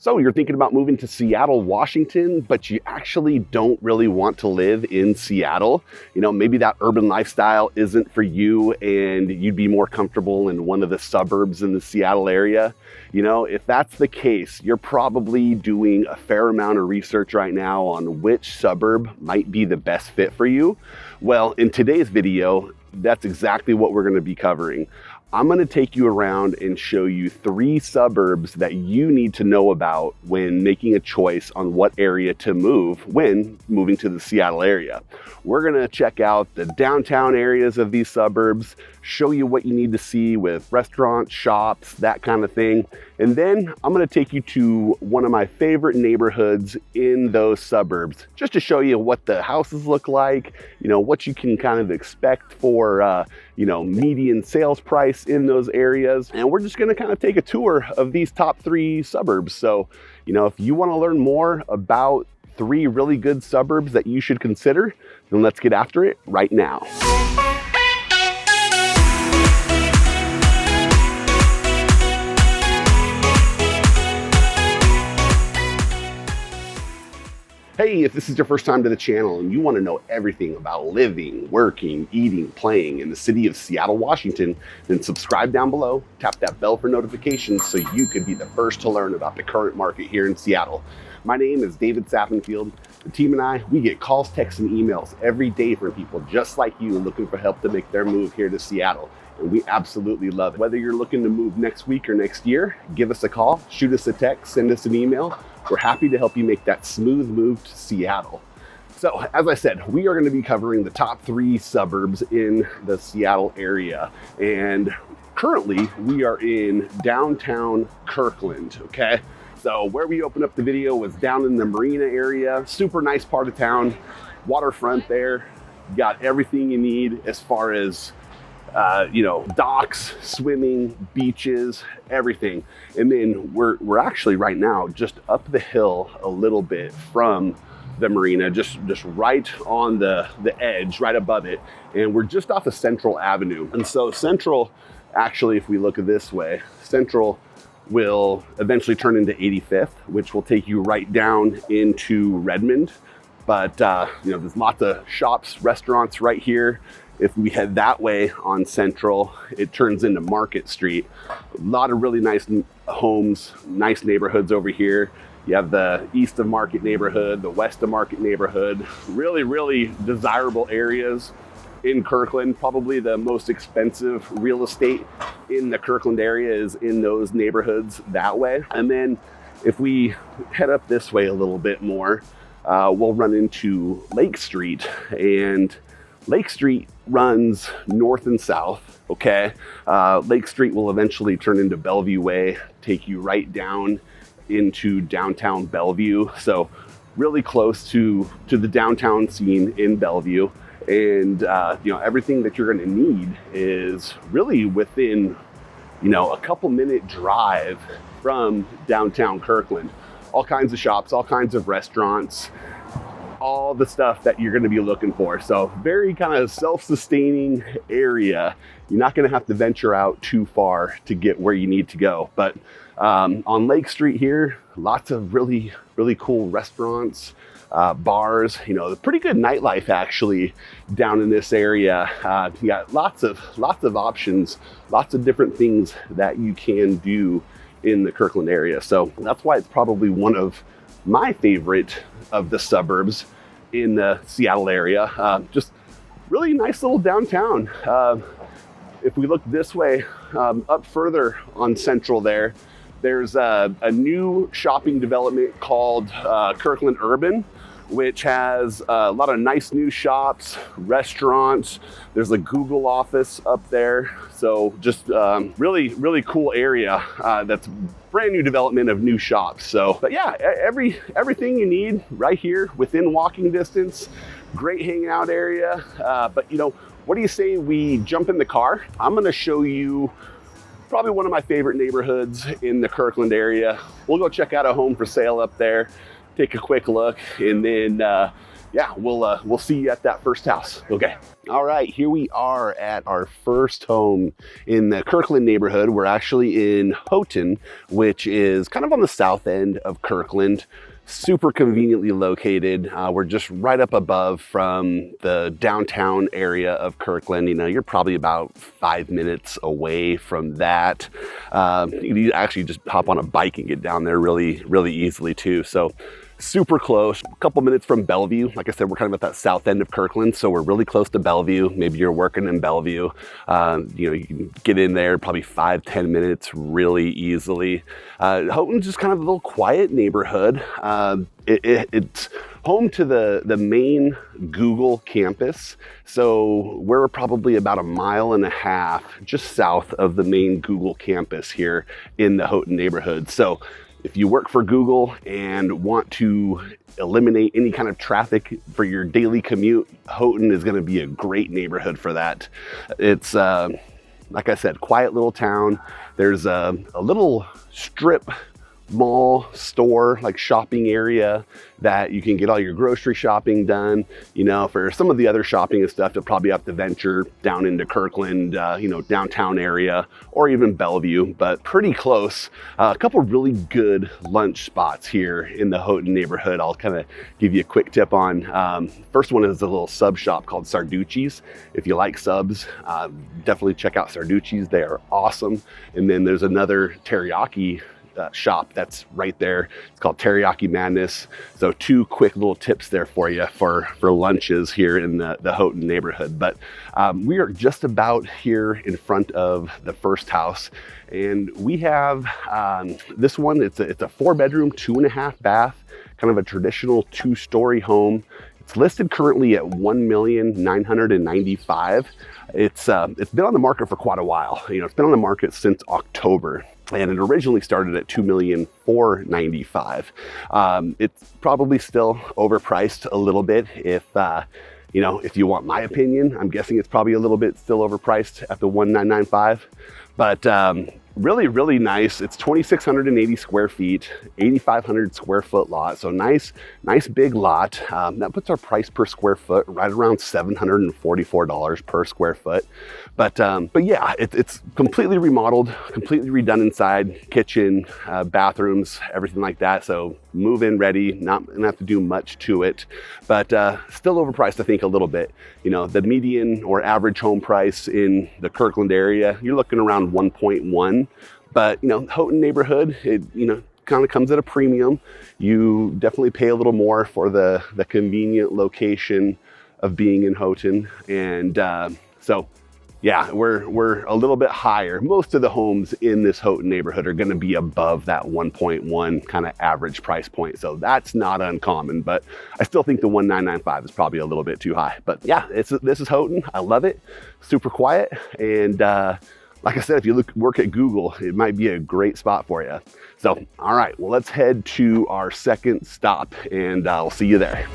So you're thinking about moving to Seattle, Washington, but you actually don't really want to live in Seattle. Maybe that urban lifestyle isn't for you and you'd be more comfortable in one of the suburbs in the Seattle area. If that's the case, you're probably doing a fair amount of research right now on which suburb might be the best fit for you. Well, in today's video, that's exactly what we're going to be covering. I'm going to take you around and show you 3 suburbs that you need to know about when making a choice on what area to move when moving to the Seattle area. We're going to check out the downtown areas of these suburbs, show you what you need to see with restaurants, shops, that kind of thing. And then I'm going to take you to one of my favorite neighborhoods in those suburbs, just to show you what the houses look like, what you can kind of expect for, median sales price in those areas. And we're just going to kind of take a tour of these top 3 suburbs. So, if you want to learn more about 3 really good suburbs that you should consider, then let's get after it right now. Hey, if this is your first time to the channel and you want to know everything about living, working, eating, playing in the city of Seattle, Washington, then subscribe down below, tap that bell for notifications so you could be the first to learn about the current market here in Seattle. My name is David Sappenfield. The team and I, we get calls, texts, and emails every day from people just like you looking for help to make their move here to Seattle. And we absolutely love it. Whether you're looking to move next week or next year, give us a call, shoot us a text, send us an email. We're happy to help you make that smooth move to Seattle. So, as I said, we are going to be covering the top 3 suburbs in the Seattle area. And currently, we are in downtown Kirkland, okay? So, where we opened up the video was down in the marina area. Super nice part of town, waterfront there. You got everything you need as far as docks, swimming, beaches, everything. And then we're actually right now just up the hill a little bit from the marina, just right on the edge, right above it. And we're just off of Central Avenue. And so Central, actually, if we look at this way, Central will eventually turn into 85th, which will take you right down into Redmond. But, there's lots of shops, restaurants right here. If we head that way on Central, it turns into Market Street. A lot of really nice homes, nice neighborhoods over here. You have the east of Market neighborhood, the west of Market neighborhood. Really, really desirable areas in Kirkland. Probably the most expensive real estate in the Kirkland area is in those neighborhoods that way. And then if we head up this way a little bit more, we'll run into Lake Street, and Lake Street runs north and south, okay? Lake Street will eventually turn into Bellevue Way, take you right down into downtown Bellevue. So really close to the downtown scene in Bellevue. And, everything that you're gonna need is really within, a couple minute drive from downtown Kirkland. All kinds of shops, all kinds of restaurants, all the stuff that you're going to be looking for. So very kind of self-sustaining area. You're not going to have to venture out too far to get where you need to go. But on Lake Street here, lots of really, really cool restaurants, bars, pretty good nightlife actually down in this area. You got lots of options, lots of different things that you can do in the Kirkland area. So that's why it's probably one of my favorite of the suburbs in the Seattle area. Just really nice little downtown. If we look this way, up further on Central there's a new shopping development called Kirkland Urban, which has a lot of nice new shops, restaurants. There's a Google office up there. So just really, really cool area that's brand new development of new shops. So, but yeah, everything you need right here within walking distance. Great hangout area. But what do you say we jump in the car? I'm gonna show you probably one of my favorite neighborhoods in the Kirkland area. We'll go check out a home for sale up there, take a quick look, and then yeah, we'll see you at that first house. Okay. All right, here we are at our first home in the Kirkland neighborhood. We're actually in Houghton, which is kind of on the south end of Kirkland. Super conveniently located. We're just right up above from the downtown area of Kirkland. You know, you're probably about 5 minutes away from that. You actually just hop on a bike and get down there really, really easily too. So super close, a couple minutes from Bellevue. Like I said, we're kind of at that south end of Kirkland, so we're really close to Bellevue. Maybe you're working in Bellevue. You can get in there probably 5-10 minutes really easily. Houghton's just kind of a little quiet neighborhood. It's home to the main Google campus. So we're probably about 1.5 miles just south of the main Google campus here in the Houghton neighborhood. So if you work for Google and want to eliminate any kind of traffic for your daily commute, Houghton is going to be a great neighborhood for that. It's, like I said, quiet little town. There's a little strip mall store, like shopping area that you can get all your grocery shopping done. You know, for some of the other shopping and stuff, you'll probably have to venture down into Kirkland, downtown area, or even Bellevue, but pretty close. A couple really good lunch spots here in the Houghton neighborhood. I'll kind of give you a quick tip on. First one is a little sub shop called Sarducci's. If you like subs, definitely check out Sarducci's. They are awesome. And then there's another teriyaki shop that's right there. It's called Teriyaki Madness. So 2 quick little tips there for you for lunches here in the Houghton neighborhood. But we are just about here in front of the first house, and we have this one. It's a 4-bedroom, 2.5 bath, kind of a traditional 2-story home. It's listed currently at $1,995,000. It's been on the market for quite a while. You know, it's been on the market since October, and it originally started at $2,495,000. It's probably still overpriced a little bit. If you want my opinion, I'm guessing it's probably a little bit still overpriced at the $1,995,000. But really, really nice. It's 2,680 square feet, 8,500 square foot lot. So nice big lot. That puts our price per square foot right around $744 per square foot. But yeah, it's completely remodeled, completely redone inside, kitchen, bathrooms, everything like that. So move in ready, not gonna have to do much to it, but still overpriced, I think, a little bit. You know, the median or average home price in the Kirkland area, you're looking around 1.1, but you know, Houghton neighborhood, it, you know, kind of comes at a premium. You definitely pay a little more for the convenient location of being in Houghton. And so yeah, we're a little bit higher. Most of the homes in this Houghton neighborhood are going to be above that 1.1 kind of average price point. So that's not uncommon, but I still think the 1,995 is probably a little bit too high. But yeah, this is Houghton. I love it. Super quiet. And like I said, if you work at Google, it might be a great spot for you. So, all right, well, let's head to our second stop, and I'll see you there.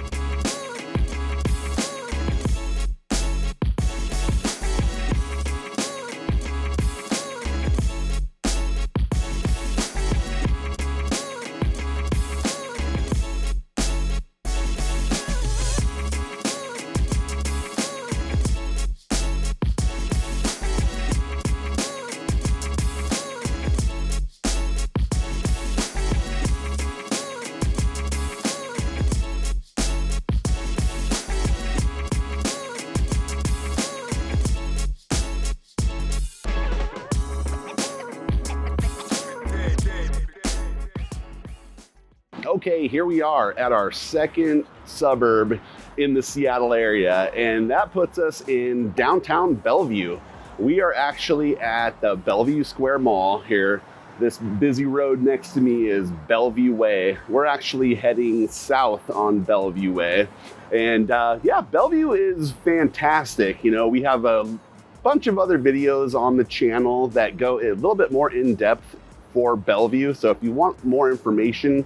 Okay, here we are at our second suburb in the Seattle area, and that puts us in downtown Bellevue. We are actually at the Bellevue Square Mall here. This busy road next to me is Bellevue Way. We're actually heading south on Bellevue Way. And yeah, Bellevue is fantastic. You know, we have a bunch of other videos on the channel that go a little bit more in depth for Bellevue. So if you want more information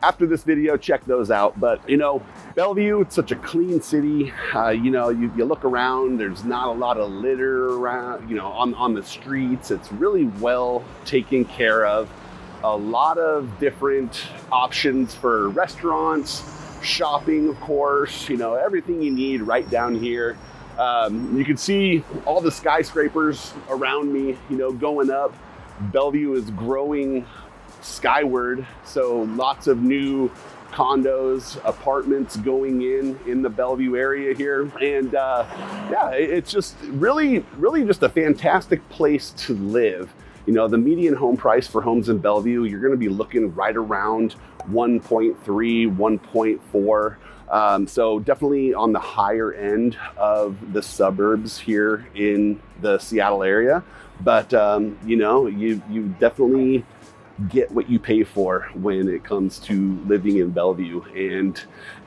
after this video, check those out. But you know, Bellevue, it's such a clean city. You know, you look around, there's not a lot of litter around, you know, on the streets. It's really well taken care of. A lot of different options for restaurants, shopping, of course, everything you need right down here. You can see all the skyscrapers around me, going up. Bellevue is growing skyward, so lots of new condos, apartments going in the Bellevue area here. And yeah, it's just really just a fantastic place to live. The median home price for homes in Bellevue, you're going to be looking right around 1.3, 1.4. So definitely on the higher end of the suburbs here in the Seattle area. But, you definitely get what you pay for when it comes to living in Bellevue. And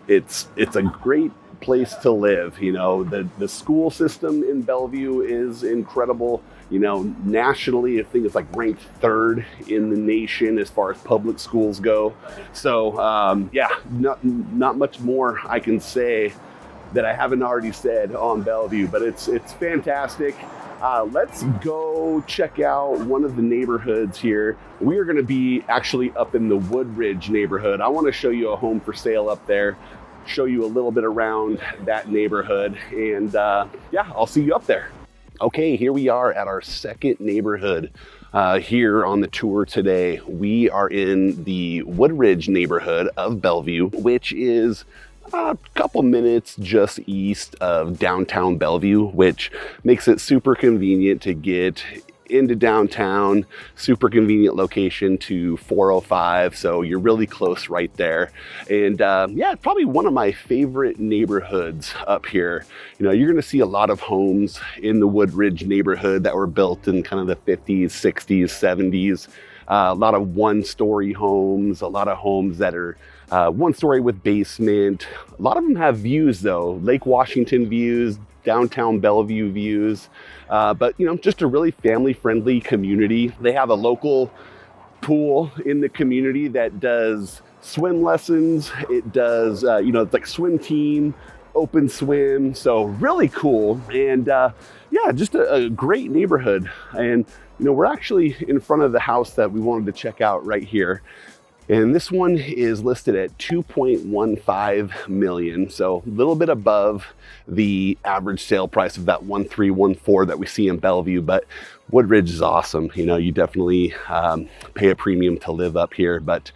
it's a great place to live. The school system in Bellevue is incredible. Nationally, I think it's like ranked 3rd in the nation as far as public schools go. So yeah, not much more I can say that I haven't already said on Bellevue, but it's fantastic. Let's go check out one of the neighborhoods here. We are going to be actually up in the Woodridge neighborhood. I want to show you a home for sale up there, show you a little bit around that neighborhood, and yeah, I'll see you up there. Okay, here we are at our second neighborhood here on the tour today. We are in the Woodridge neighborhood of Bellevue, which is a couple minutes just east of downtown Bellevue, which makes it super convenient to get into downtown, super convenient location to 405. So you're really close right there. And yeah, probably one of my favorite neighborhoods up here. You're going to see a lot of homes in the Woodridge neighborhood that were built in kind of the 50s, 60s, 70s. A lot of one-story homes, a lot of homes that are one story with basement. A lot of them have views though, Lake Washington views, downtown Bellevue views, but just a really family-friendly community. They have a local pool in the community that does swim lessons. It does, it's like swim team, open swim, so really cool. And yeah, just a great neighborhood. And we're actually in front of the house that we wanted to check out right here. And this one is listed at $2.15 million, so a little bit above the average sale price of that 1.314 that we see in Bellevue. But Woodridge is awesome. You definitely pay a premium to live up here. But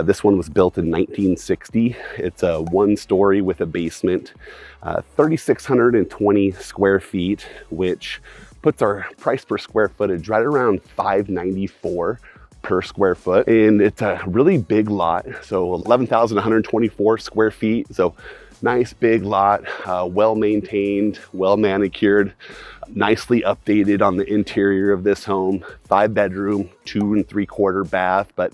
this one was built in 1960. It's a one-story with a basement, 3,620 square feet, which puts our price per square footage right around $594 per square foot. And it's a really big lot, so 11,124 square feet. So nice big lot, well maintained, well manicured, nicely updated on the interior of this home. 5-bedroom, 2 3/4 bath. But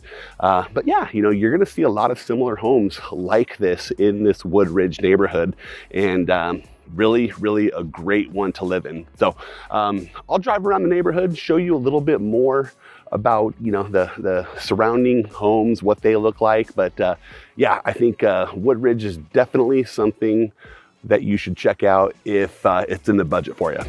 yeah, you're going to see a lot of similar homes like this in this Woodridge neighborhood, and really a great one to live in. So I'll drive around the neighborhood, show you a little bit more about the surrounding homes, what they look like. But yeah, I think Woodridge is definitely something that you should check out if it's in the budget for you.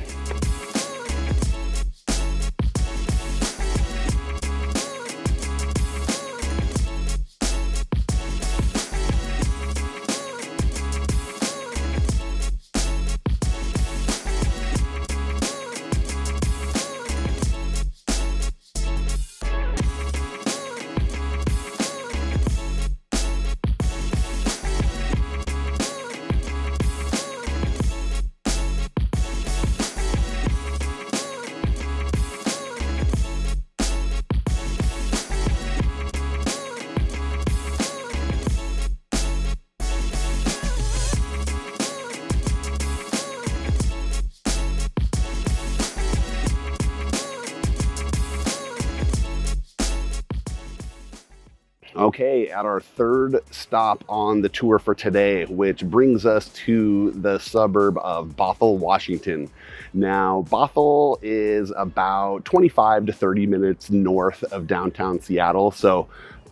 Okay, at our third stop on the tour for today, which brings us to the suburb of Bothell, Washington. Now, Bothell is about 25 to 30 minutes north of downtown Seattle, so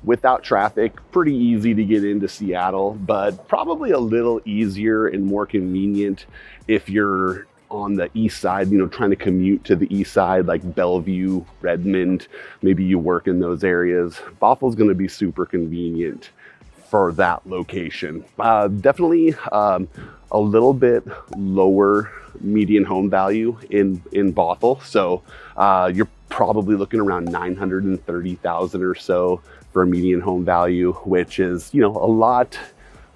without traffic, pretty easy to get into Seattle, but probably a little easier and more convenient if you're on the east side, trying to commute to the east side, like Bellevue, Redmond, maybe you work in those areas. Bothell's going to be super convenient. for that location. Definitely a little bit lower median home value in Bothell. So you're probably looking around 930,000 or so for a median home value, which is, a lot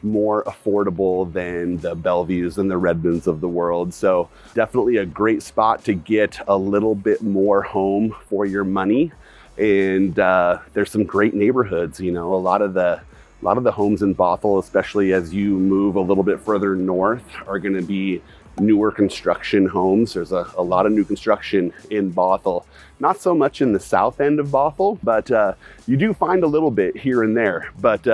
more affordable than the Bellevues and the Redmonds of the world. So definitely a great spot to get a little bit more home for your money. And there's some great neighborhoods. A lot of the homes in Bothell, especially as you move a little bit further north, are going to be newer construction homes. There's a lot of new construction in Bothell. Not so much in the south end of Bothell, but you do find a little bit here and there. But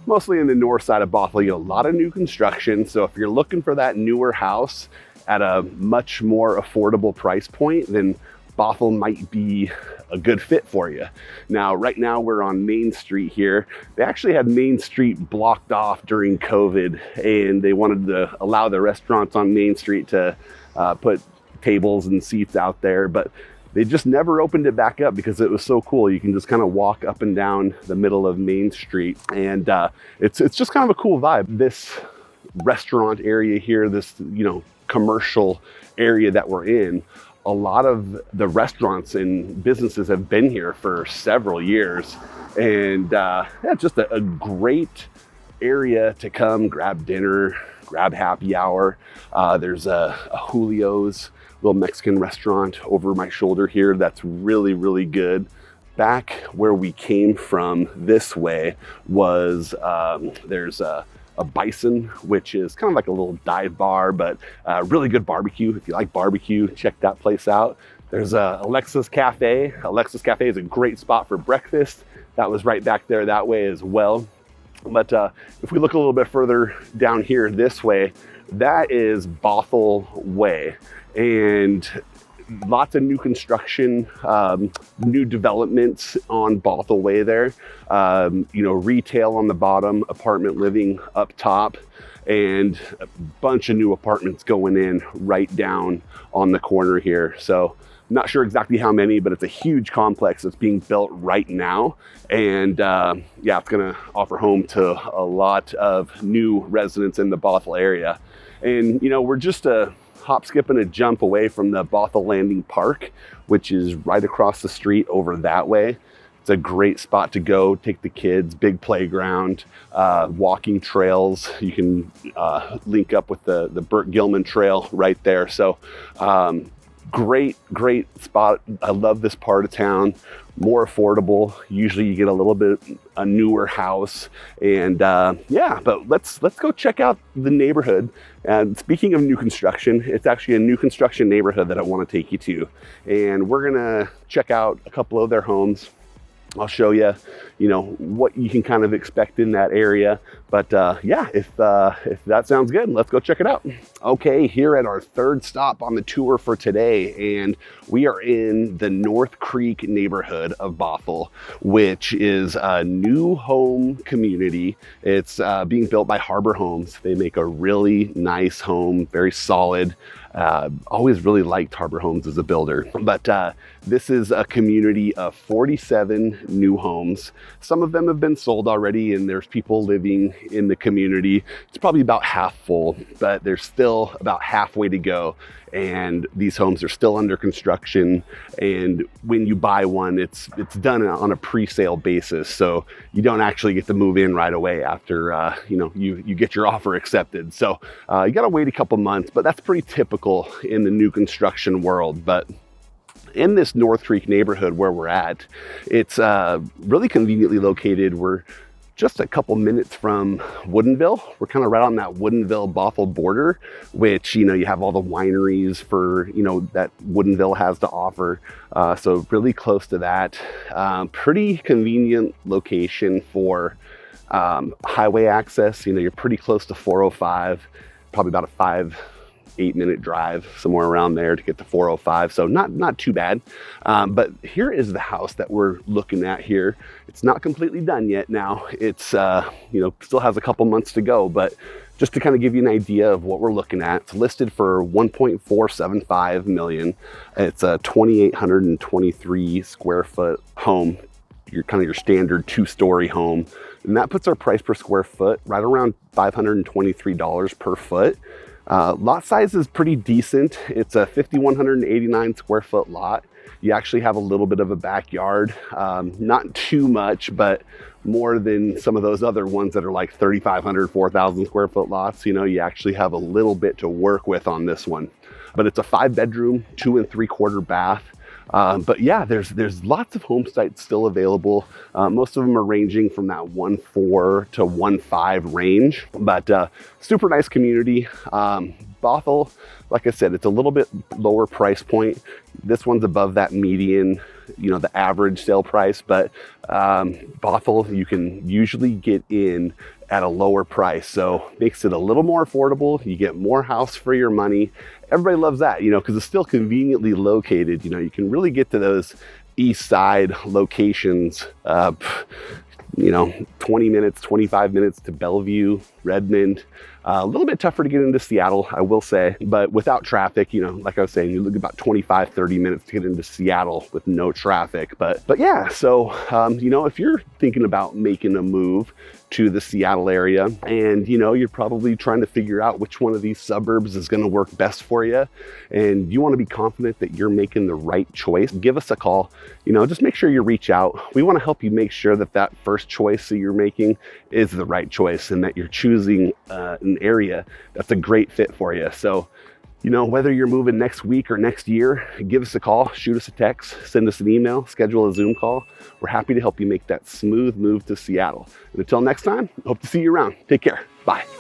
mostly in the north side of Bothell, a lot of new construction. So if you're looking for that newer house at a much more affordable price point, then Bothell might be a good fit for you. Now, right now we're on Main Street here. They actually had Main Street blocked off during COVID, and they wanted to allow the restaurants on Main Street to put tables and seats out there, but they just never opened it back up because it was so cool. You can just kind of walk up and down the middle of Main Street, and it's just kind of a cool vibe. This restaurant area here, this commercial area that we're in, a lot of the restaurants and businesses have been here for several years, and just a great area to come grab dinner, grab happy hour. There's a Julio's little Mexican restaurant over my shoulder here that's really, really good. Back where we came from this way was there's a Bison, which is kind of like a little dive bar, but really good barbecue. If you like barbecue, check that place out. There's Alexa's Cafe. Alexa's Cafe is a great spot for breakfast. That was right back there that way as well. But if we look a little bit further down here this way, that is Bothell Way. And lots of new construction, new developments on Bothell Way there. Retail on the bottom, apartment living up top, and a bunch of new apartments going in right down on the corner here. So not sure exactly how many, but it's a huge complex that's being built right now. And it's gonna offer home to a lot of new residents in the Bothell area. And we're just a hop, skip, and a jump away from the Bothell Landing Park, which is right across the street over that way. It's a great spot to go, take the kids, big playground, walking trails. You can link up with the Burt Gilman Trail right there. So great spot. I love this part of town. More affordable. Usually you get a little bit a newer house, and but let's go check out the neighborhood. And speaking of new construction, it's actually a new construction neighborhood that I want to take you to, and we're gonna check out a couple of their homes. I'll show you, what you can kind of expect in that area. But if that sounds good, let's go check it out. Okay, here at our third stop on the tour for today, and we are in the North Creek neighborhood of Bothell, which is a new home community. It's being built by Harbor Homes. They make a really nice home, very solid. Always really liked Harbor Homes as a builder, but this is a community of 47 new homes. Some of them have been sold already, and there's people living in the community. It's probably about half full, but there's still about halfway to go, and these homes are still under construction. And when you buy one, it's done on a pre-sale basis, so you don't actually get to move in right away after you get your offer accepted. So you gotta wait a couple months, but that's pretty typical in the new construction world. But in this North Creek neighborhood where we're at, it's really conveniently located. We're just a couple minutes from Woodinville. We're kind of right on that Woodinville-Bothell border, which, you have all the wineries for, that Woodinville has to offer. So really close to that. Pretty convenient location for highway access. You're pretty close to 405, probably about a 5-8 minute drive, somewhere around there to get to 405. So not too bad. But here is the house that we're looking at here. It's not completely done yet now. It's, still has a couple months to go, but just to kind of give you an idea of what we're looking at, it's listed for $1.475 million. It's a 2,823 square foot home. your standard 2-story home. And that puts our price per square foot right around $523 per foot. Lot size is pretty decent. It's a 5,189 square foot lot. You actually have a little bit of a backyard, not too much, but more than some of those other ones that are like 3,500, 4,000 square foot lots. You know, you actually have a little bit to work with on this one. But it's a 5-bedroom, 2 3/4 bath. But yeah, there's lots of home sites still available. Most of them are ranging from that 1.4 to 1.5 range, but super nice community. Bothell, like I said, it's a little bit lower price point. This one's above that median, you know, the average sale price, but Bothell, you can usually get in at a lower price. So makes it a little more affordable. You get more house for your money. Everybody loves that, you know, because it's still conveniently located. You know, you can really get to those east side locations, you know, 20 minutes, 25 minutes to Bellevue, Redmond. A little bit tougher to get into Seattle, I will say, but without traffic, you know, like I was saying, you look about 25, 30 minutes to get into Seattle with no traffic. But yeah, so, you know, if you're thinking about making a move to the Seattle area and, you know, you're probably trying to figure out which one of these suburbs is going to work best for you, and you want to be confident that you're making the right choice, give us a call. You know, just make sure you reach out. We want to help you make sure that that first choice that you're making is the right choice and that you're choosing an area that's a great fit for you. So, you know, whether you're moving next week or next year, give us a call, shoot us a text, send us an email, schedule a Zoom call. We're happy to help you make that smooth move to Seattle. And until next time, hope to see you around. Take care. Bye.